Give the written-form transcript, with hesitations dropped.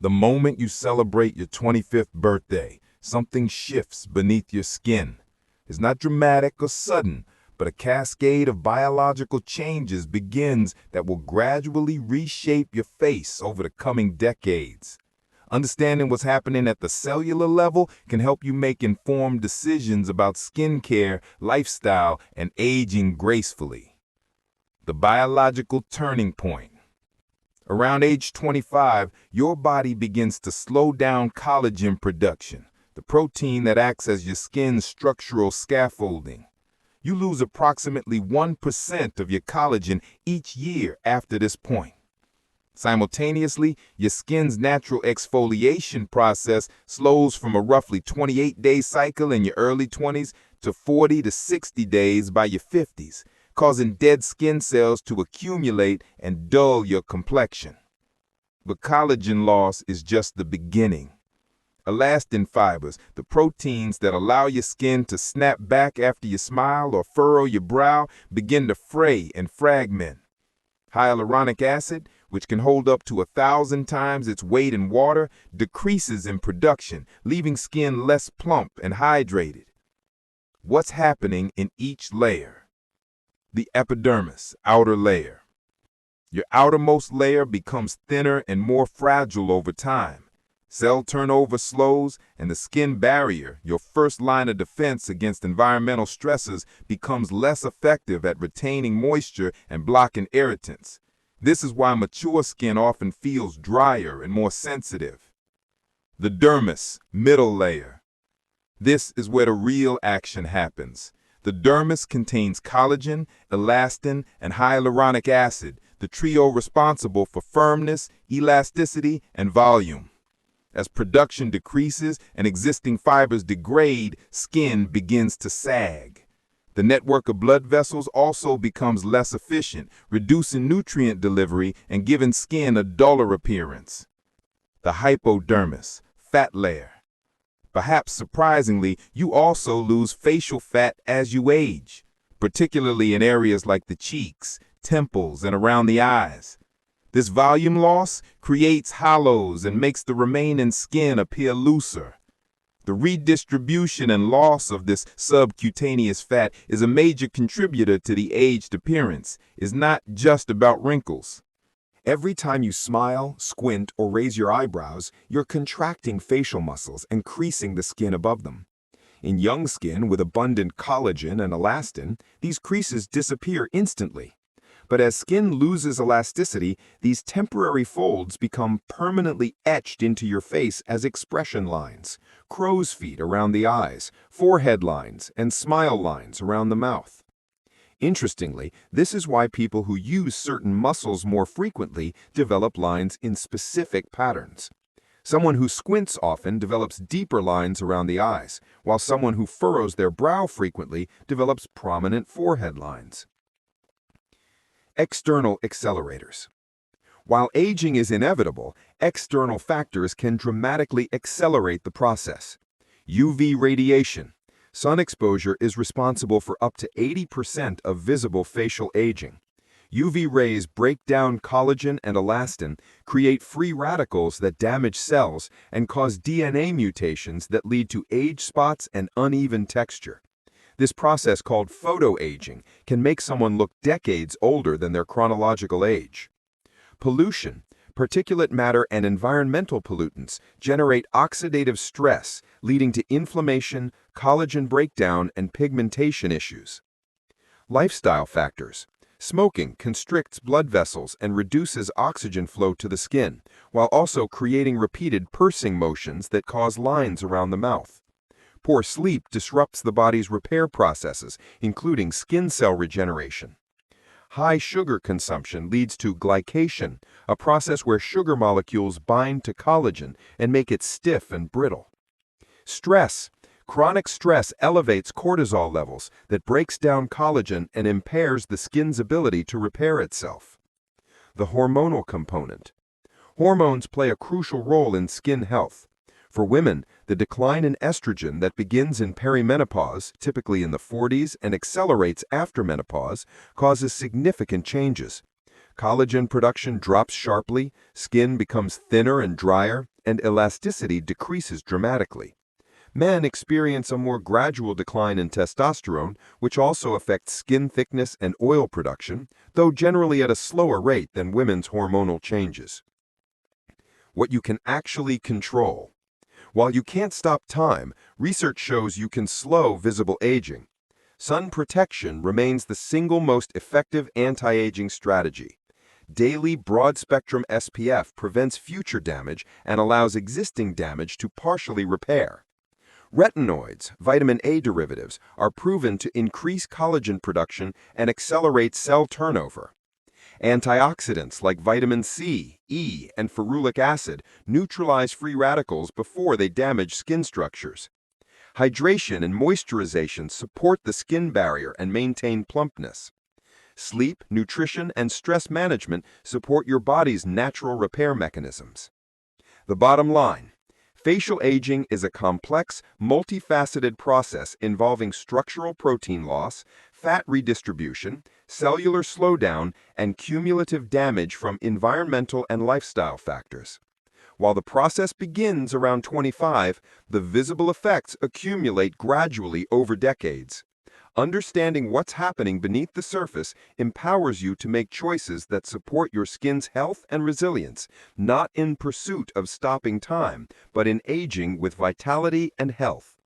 The moment you celebrate your 25th birthday, something shifts beneath your skin. It's not dramatic or sudden, but a cascade of biological changes begins that will gradually reshape your face over the coming decades. Understanding what's happening at the cellular level can help you make informed decisions about skincare, lifestyle, and aging gracefully. The biological turning point. Around age 25, your body begins to slow down collagen production, the protein that acts as your skin's structural scaffolding. You lose approximately 1% of your collagen each year after this point. Simultaneously, your skin's natural exfoliation process slows from a roughly 28-day cycle in your early 20s to 40 to 60 days by your 50s, causing dead skin cells to accumulate and dull your complexion. But collagen loss is just the beginning. Elastin fibers, the proteins that allow your skin to snap back after you smile or furrow your brow, begin to fray and fragment. Hyaluronic acid, which can hold up to 1,000 times its weight in water, decreases in production, leaving skin less plump and hydrated. What's happening in each layer? The epidermis, outer layer. Your outermost layer becomes thinner and more fragile over time. Cell turnover slows, and the skin barrier, your first line of defense against environmental stresses, becomes less effective at retaining moisture and blocking irritants. This is why mature skin often feels drier and more sensitive. The dermis, middle layer. This is where the real action happens. The dermis contains collagen, elastin, and hyaluronic acid, the trio responsible for firmness, elasticity, and volume. As production decreases and existing fibers degrade, skin begins to sag. The network of blood vessels also becomes less efficient, reducing nutrient delivery and giving skin a duller appearance. The hypodermis, fat layer. Perhaps surprisingly, you also lose facial fat as you age, particularly in areas like the cheeks, temples, and around the eyes. This volume loss creates hollows and makes the remaining skin appear looser. The redistribution and loss of this subcutaneous fat is a major contributor to the aged appearance. It's not just about wrinkles. Every time you smile, squint, or raise your eyebrows, you're contracting facial muscles and creasing the skin above them. In young skin with abundant collagen and elastin, these creases disappear instantly. But as skin loses elasticity, these temporary folds become permanently etched into your face as expression lines, crow's feet around the eyes, forehead lines, and smile lines around the mouth. Interestingly, this is why people who use certain muscles more frequently develop lines in specific patterns. Someone who squints often develops deeper lines around the eyes, while someone who furrows their brow frequently develops prominent forehead lines. External accelerators. While aging is inevitable, external factors can dramatically accelerate the process. UV radiation. Sun exposure is responsible for up to 80% of visible facial aging. UV rays break down collagen and elastin, create free radicals that damage cells, and cause DNA mutations that lead to age spots and uneven texture. This process, called photoaging, can make someone look decades older than their chronological age. Pollution. Particulate matter and environmental pollutants generate oxidative stress, leading to inflammation, collagen breakdown, and pigmentation issues. Lifestyle factors. Smoking constricts blood vessels and reduces oxygen flow to the skin, while also creating repeated pursing motions that cause lines around the mouth. Poor sleep disrupts the body's repair processes, including skin cell regeneration. High sugar consumption leads to glycation, a process where sugar molecules bind to collagen and make it stiff and brittle. Stress. Chronic stress elevates cortisol levels that breaks down collagen and impairs the skin's ability to repair itself. The hormonal component. Hormones play a crucial role in skin health. For women, the decline in estrogen that begins in perimenopause, typically in the 40s, and accelerates after menopause, causes significant changes. Collagen production drops sharply, skin becomes thinner and drier, and elasticity decreases dramatically. Men experience a more gradual decline in testosterone, which also affects skin thickness and oil production, though generally at a slower rate than women's hormonal changes. What you can actually control. While you can't stop time, research shows you can slow visible aging. Sun protection remains the single most effective anti-aging strategy. Daily broad-spectrum SPF prevents future damage and allows existing damage to partially repair. Retinoids, vitamin A derivatives, are proven to increase collagen production and accelerate cell turnover. Antioxidants like vitamin C, E, and ferulic acid neutralize free radicals before they damage skin structures. Hydration and moisturization support the skin barrier and maintain plumpness. Sleep, nutrition, and stress management support your body's natural repair mechanisms. The bottom line: facial aging is a complex, multifaceted process involving structural protein loss, fat redistribution, cellular slowdown, and cumulative damage from environmental and lifestyle factors. While the process begins around 25, the visible effects accumulate gradually over decades. Understanding what's happening beneath the surface empowers you to make choices that support your skin's health and resilience, not in pursuit of stopping time, but in aging with vitality and health.